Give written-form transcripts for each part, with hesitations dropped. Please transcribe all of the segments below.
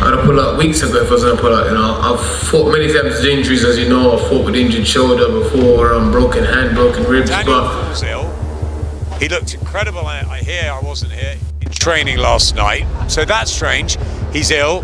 I'd have pulled out weeks ago if I was going to pull out, you know. I've fought many times with injuries, as you know. I've fought with injured shoulder before, broken hand, broken ribs. Daniel falls ill. He looked incredible. I hear I wasn't here in training last night. So that's strange. He's ill.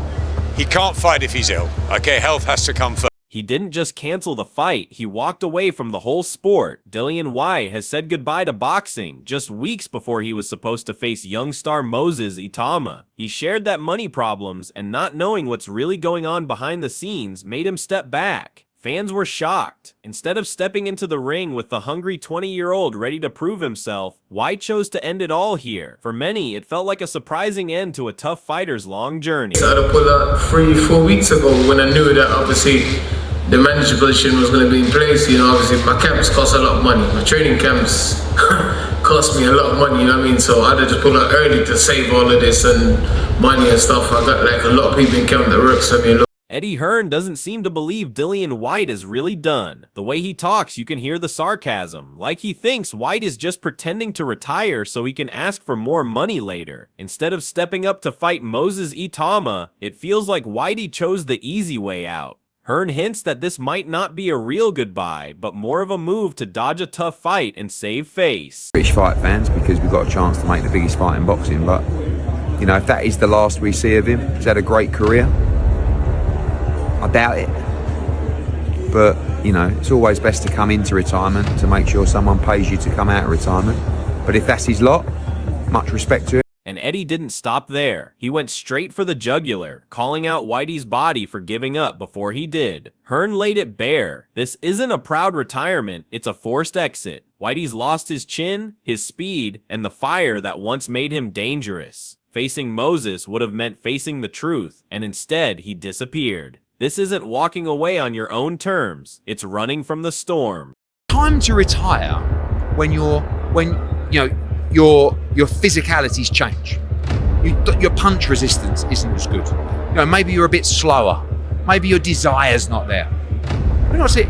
He can't fight if he's ill. Okay, health has to come first. He didn't just cancel the fight, he walked away from the whole sport. Dillian Whyte has said goodbye to boxing just weeks before he was supposed to face young star Moses Itauma. He shared that money problems and not knowing what's really going on behind the scenes made him step back. Fans were shocked. Instead of stepping into the ring with the hungry 20-year-old ready to prove himself, Whyte chose to end it all here. For many, it felt like a surprising end to a tough fighter's long journey. I had to pull out 3-4 weeks ago when I knew that obviously the manager position was going to be in place. You know, obviously my camps cost a lot of money. My training camps cost me a lot of money, you know what I mean? So I had to just pull out early to save all of this and money and stuff. I got like a lot of people in camp that works for me. Eddie Hearn doesn't seem to believe Dillian Whyte is really done. The way he talks, you can hear the sarcasm, like he thinks Whyte is just pretending to retire so he can ask for more money later. Instead of stepping up to fight Moses Itauma, it feels like Whitey chose the easy way out. Hearn hints that this might not be a real goodbye, but more of a move to dodge a tough fight and save face. British fight fans, because we've got a chance to make the biggest fight in boxing, but, you know, if that is the last we see of him, he's had a great career. I doubt it, but you know, it's always best to come into retirement to make sure someone pays you to come out of retirement. But if that's his lot, much respect to him. And Eddie didn't stop there. He went straight for the jugular, calling out Whitey's body for giving up before he did. Hearn laid it bare. This isn't a proud retirement, it's a forced exit. Whitey's lost his chin, his speed, and the fire that once made him dangerous. Facing Moses would have meant facing the truth, and instead he disappeared. This isn't walking away on your own terms. It's running from the storm. Time to retire when your physicalities change. Your punch resistance isn't as good. You know, maybe you're a bit slower. Maybe your desire's not there. You know, see.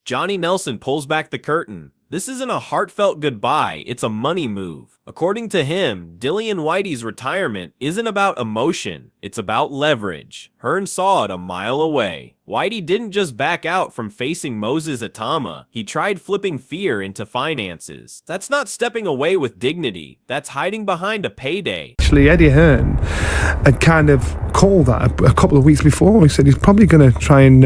Johnny Nelson pulls back the curtain. This isn't a heartfelt goodbye, it's a money move. According to him, Dillian Whyte's retirement isn't about emotion, it's about leverage. Hearn saw it a mile away. Whitey didn't just back out from facing Moses Itauma, he tried flipping fear into finances. That's not stepping away with dignity, that's hiding behind a payday. Actually, Eddie Hearn had kind of called that a couple of weeks before. He said he's probably going to try and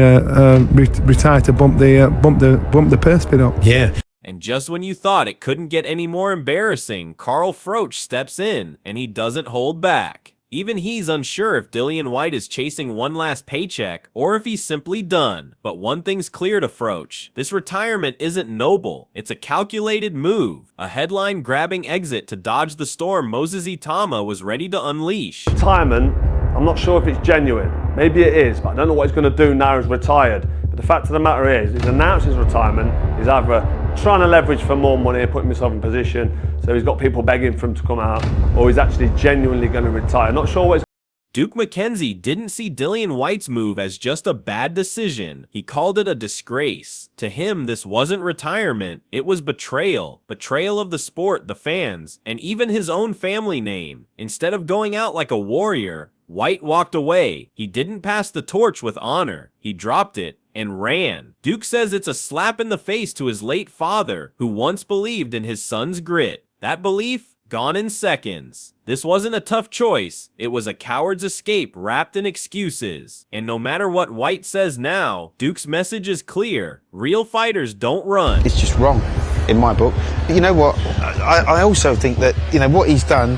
retire to bump the purse bid up. Yeah. And just when you thought it couldn't get any more embarrassing, Carl Froch steps in, and he doesn't hold back. Even he's unsure if Dillian Whyte is chasing one last paycheck, or if he's simply done. But one thing's clear to Froch. This retirement isn't noble. It's a calculated move. A headline-grabbing exit to dodge the storm Moses Itauma was ready to unleash. Retirement, I'm not sure if it's genuine. Maybe it is, but I don't know what he's going to do now he's retired. But the fact of the matter is, he's announced his retirement. He's either trying to leverage for more money and putting himself in position, so he's got people begging for him to come out, or he's actually genuinely going to retire. Not sure what. Duke McKenzie didn't see Dillian Whyte's move as just a bad decision. He called it a disgrace. To him, this wasn't retirement, it was betrayal. Betrayal of the sport, the fans, and even his own family name. Instead of going out like a warrior, Whyte walked away. He didn't pass the torch with honor. He dropped it and ran. Duke says it's a slap in the face to his late father, who once believed in his son's grit. That belief, gone in seconds. This wasn't a tough choice, it was a coward's escape wrapped in excuses. And no matter what Whyte says now, Duke's message is clear. Real fighters don't run. It's just wrong, in my book. But you know what, I also think that, you know, what he's done,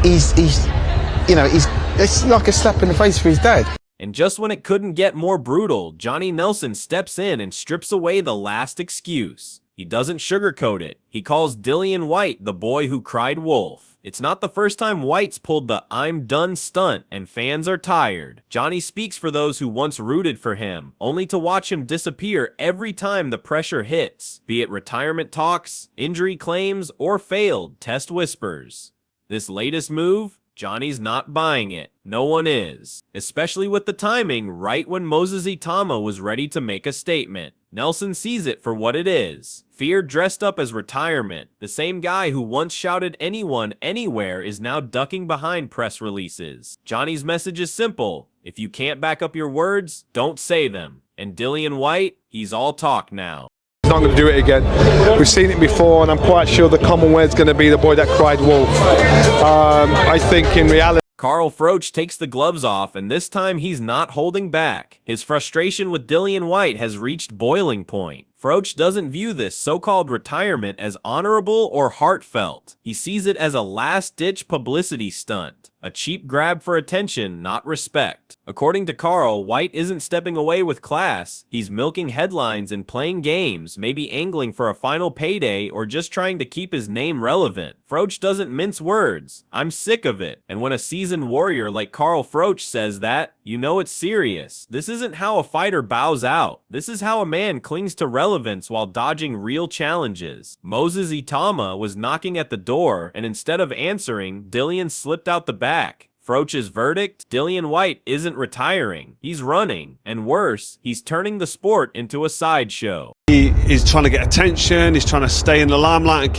it's like a slap in the face for his dad. And just when it couldn't get more brutal, Johnny Nelson steps in and strips away the last excuse. He doesn't sugarcoat it. He calls Dillian Whyte the boy who cried wolf. It's not the first time Whyte's pulled the "I'm done" stunt, and fans are tired. Johnny speaks for those who once rooted for him, only to watch him disappear every time the pressure hits, be it retirement talks, injury claims, or failed test whispers. This latest move? Johnny's not buying it. No one is. Especially with the timing right when Moses Itauma was ready to make a statement. Nelson sees it for what it is. Fear dressed up as retirement. The same guy who once shouted anyone, anywhere is now ducking behind press releases. Johnny's message is simple. If you can't back up your words, don't say them. And Dillian Whyte, he's all talk now. He's not going to do it again. We've seen it before, and I'm quite sure the Commonwealth's going to be the boy that cried wolf. I think in reality, Carl Froch takes the gloves off, and this time he's not holding back. His frustration with Dillian Whyte has reached boiling point. Froch doesn't view this so-called retirement as honorable or heartfelt. He sees it as a last-ditch publicity stunt, a cheap grab for attention, not respect. According to Carl, Whyte isn't stepping away with class. He's milking headlines and playing games, maybe angling for a final payday or just trying to keep his name relevant. Froch doesn't mince words. I'm sick of it. And when a seasoned warrior like Carl Froch says that, you know it's serious. This isn't how a fighter bows out. This is how a man clings to relevance while dodging real challenges. Moses Itauma was knocking at the door, and instead of answering, Dillian slipped out the back. Froch's verdict? Dillian Whyte isn't retiring. He's running. And worse, he's turning the sport into a sideshow. He is trying to get attention, he's trying to stay in the limelight and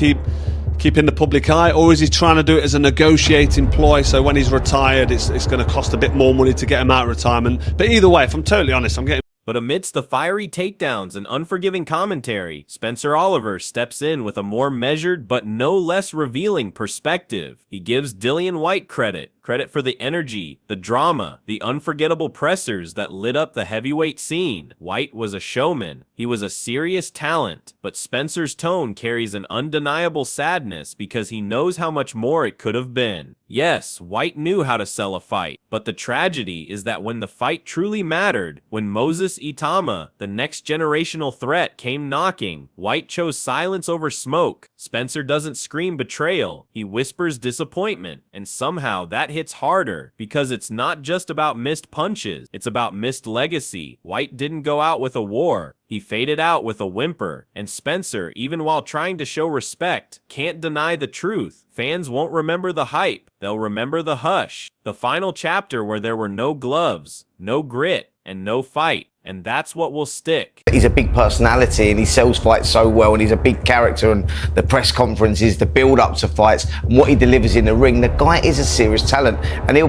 keep in the public eye, or is he trying to do it as a negotiating ploy, so when he's retired it's going to cost a bit more money to get him out of retirement? But either way, if I'm totally honest, I'm getting... But amidst the fiery takedowns and unforgiving commentary, Spencer Oliver steps in with a more measured but no less revealing perspective. He gives Dillian Whyte credit for the energy, the drama, the unforgettable pressers that lit up the heavyweight scene. Whyte was a showman. He was a serious talent, but Spencer's tone carries an undeniable sadness because he knows how much more it could have been. Yes, Whyte knew how to sell a fight, but the tragedy is that when the fight truly mattered, when Moses Itauma, the next generational threat, came knocking, Whyte chose silence over smoke. Spencer doesn't scream betrayal, he whispers disappointment, and somehow that hits harder, because it's not just about missed punches, it's about missed legacy. Whyte didn't go out with a war. He faded out with a whimper, and Spencer, even while trying to show respect, can't deny the truth. Fans won't remember the hype, they'll remember the hush. The final chapter where there were no gloves, no grit, and no fight. And that's what will stick. He's a big personality and he sells fights so well, and he's a big character, and the press conferences, the build-up to fights, and what he delivers in the ring. The guy is a serious talent, and he'll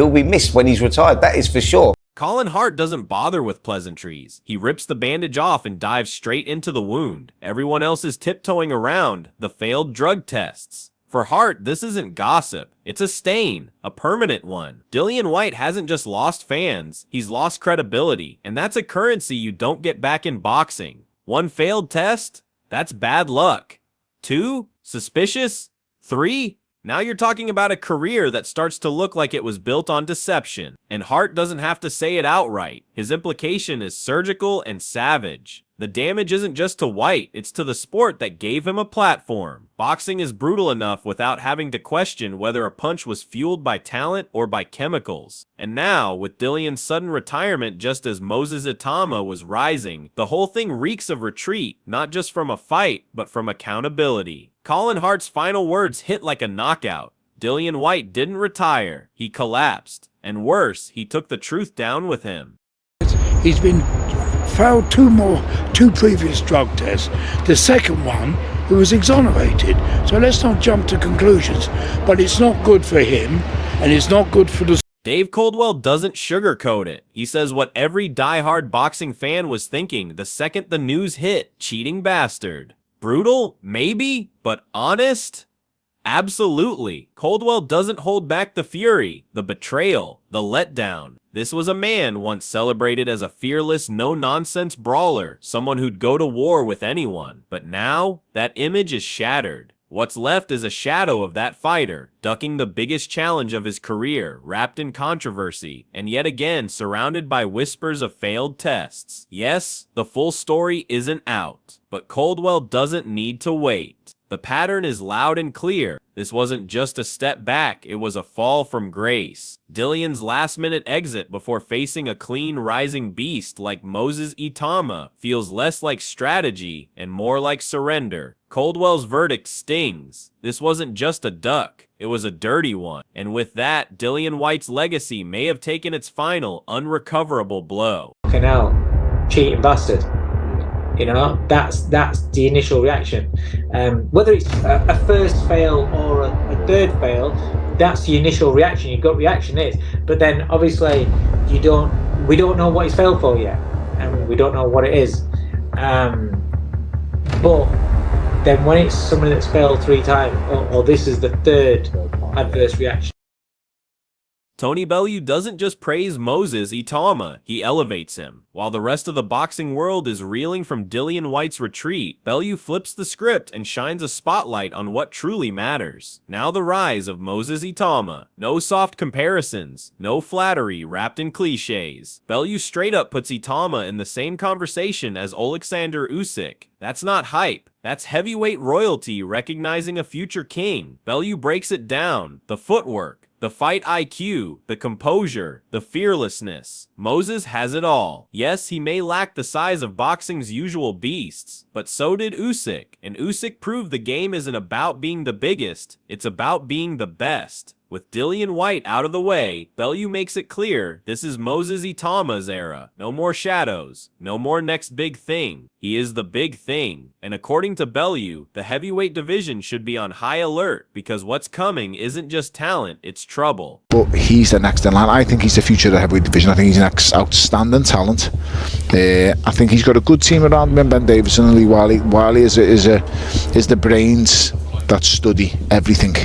be missed when he's retired, that is for sure. Colin Hart doesn't bother with pleasantries. He rips the bandage off and dives straight into the wound. Everyone else is tiptoeing around the failed drug tests. For Hart, this isn't gossip. It's a stain, a permanent one. Dillian Whyte hasn't just lost fans, he's lost credibility, and that's a currency you don't get back in boxing. 1 failed test? That's bad luck. 2? Suspicious? 3? Now you're talking about a career that starts to look like it was built on deception. And Hart doesn't have to say it outright. His implication is surgical and savage. The damage isn't just to Whyte, it's to the sport that gave him a platform. Boxing is brutal enough without having to question whether a punch was fueled by talent or by chemicals. And now, with Dillian's sudden retirement just as Moses Itauma was rising, the whole thing reeks of retreat, not just from a fight, but from accountability. Colin Hart's final words hit like a knockout. Dillian Whyte didn't retire, he collapsed. And worse, he took the truth down with him. He's been failed two previous drug tests. The second one, he was exonerated. So let's not jump to conclusions. But it's not good for him, and it's not good for the... Dave Coldwell doesn't sugarcoat it. He says what every diehard boxing fan was thinking the second the news hit. Cheating bastard. Brutal? Maybe. But honest? Absolutely. Coldwell doesn't hold back the fury, the betrayal, the letdown. This was a man once celebrated as a fearless, no-nonsense brawler, someone who'd go to war with anyone. But now, that image is shattered. What's left is a shadow of that fighter, ducking the biggest challenge of his career, wrapped in controversy, and yet again surrounded by whispers of failed tests. Yes, the full story isn't out, but Coldwell doesn't need to wait. The pattern is loud and clear. This wasn't just a step back, it was a fall from grace. Dillian's last-minute exit before facing a clean rising beast like Moses Itauma feels less like strategy and more like surrender. Coldwell's verdict stings. This wasn't just a duck, it was a dirty one. And with that, Dillian Whyte's legacy may have taken its final, unrecoverable blow. Fucking hell, cheating bastard. You know, that's the initial reaction. Whether it's a first fail or a third fail, that's the initial reaction. Your gut reaction is. But then obviously we don't know what he's failed for yet, and we don't know what it is. But then when it's someone that's failed 3 times, or this is the third adverse reaction. Tony Bellew doesn't just praise Moses Itauma, he elevates him. While the rest of the boxing world is reeling from Dillian Whyte's retreat, Bellew flips the script and shines a spotlight on what truly matters. Now the rise of Moses Itauma. No soft comparisons, no flattery wrapped in cliches. Bellew straight up puts Itauma in the same conversation as Alexander Usyk. That's not hype. That's heavyweight royalty recognizing a future king. Bellew breaks it down. The footwork, the fight IQ, the composure, the fearlessness. Moses has it all. Yes, he may lack the size of boxing's usual beasts, but so did Usyk. And Usyk proved the game isn't about being the biggest, it's about being the best. With Dillian Whyte out of the way, Bellew makes it clear this is Moses Itauma's era. No more shadows, no more next big thing. He is the big thing. And according to Bellew, the heavyweight division should be on high alert because what's coming isn't just talent, it's trouble. But he's the next in line. I think he's the future of the heavyweight division. I think he's an outstanding talent. I think he's got a good team around him. Ben Davison and Lee Wiley is the brains that study everything.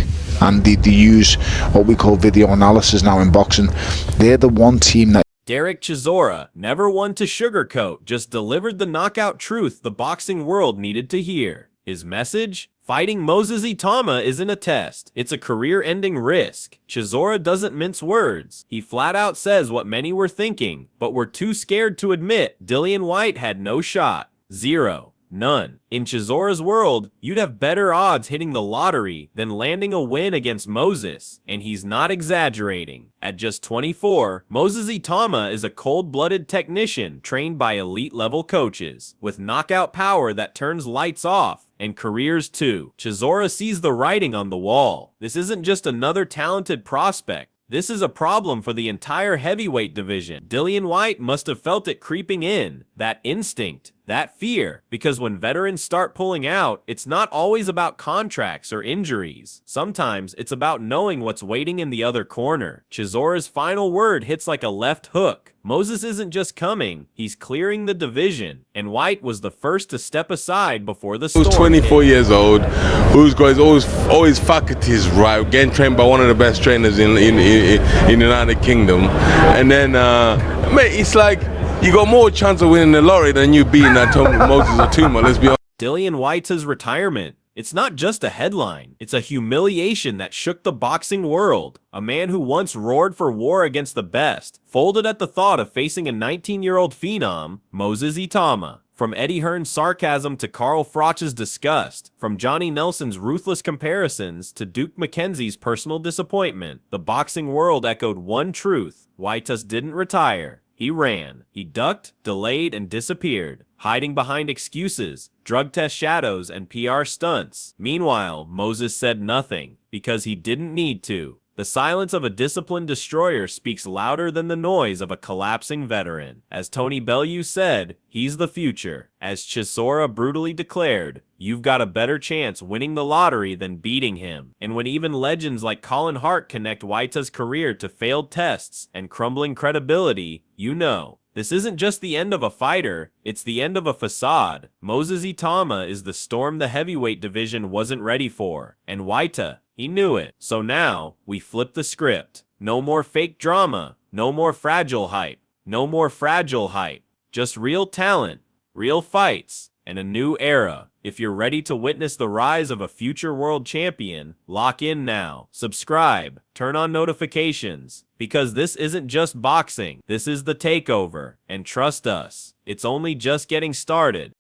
And they use what we call video analysis now in boxing. They're the one team that... Derek Chisora, never one to sugarcoat, just delivered the knockout truth the boxing world needed to hear. His message? Fighting Moses Itauma isn't a test. It's a career-ending risk. Chisora doesn't mince words. He flat out says what many were thinking, but were too scared to admit Dillian Whyte had no shot. Zero. None. In Chisora's world, you'd have better odds hitting the lottery than landing a win against Moses, and he's not exaggerating. At just 24, Moses Itauma is a cold-blooded technician trained by elite-level coaches, with knockout power that turns lights off, and careers too. Chisora sees the writing on the wall. This isn't just another talented prospect. This is a problem for the entire heavyweight division. Dillian Whyte must have felt it creeping in, that instinct, that fear, because when veterans start pulling out, it's not always about contracts or injuries. Sometimes it's about knowing what's waiting in the other corner. Chisora's final word hits like a left hook. Moses isn't just coming, he's clearing the division, and Whyte was the first to step aside before the storm. Who's 24 years old, who's got always faculties right, getting trained by one of the best trainers in the United Kingdom, and then mate, it's like you got more chance of winning the lottery than you beating that Moses Itauma. Let's be honest. Dillian Whyte's retirement. It's not just a headline, it's a humiliation that shook the boxing world. A man who once roared for war against the best, folded at the thought of facing a 19-year-old phenom, Moses Itauma. From Eddie Hearn's sarcasm to Carl Froch's disgust, from Johnny Nelson's ruthless comparisons to Duke McKenzie's personal disappointment, the boxing world echoed one truth: Whyte didn't retire. He ran. He ducked, delayed, and disappeared, hiding behind excuses, drug test shadows, and PR stunts. Meanwhile, Moses said nothing, because he didn't need to. The silence of a disciplined destroyer speaks louder than the noise of a collapsing veteran. As Tony Bellew said, he's the future. As Chisora brutally declared, you've got a better chance winning the lottery than beating him. And when even legends like Colin Hart connect Whyte's career to failed tests and crumbling credibility, you know, this isn't just the end of a fighter, it's the end of a facade. Moses Itauma is the storm the heavyweight division wasn't ready for, and Whyte, he knew it. So now, we flip the script. No more fake drama, no more fragile hype, no more fragile hype. Just real talent, real fights, and a new era. If you're ready to witness the rise of a future world champion, lock in now. Subscribe, turn on notifications, because this isn't just boxing, this is the takeover. And trust us, it's only just getting started.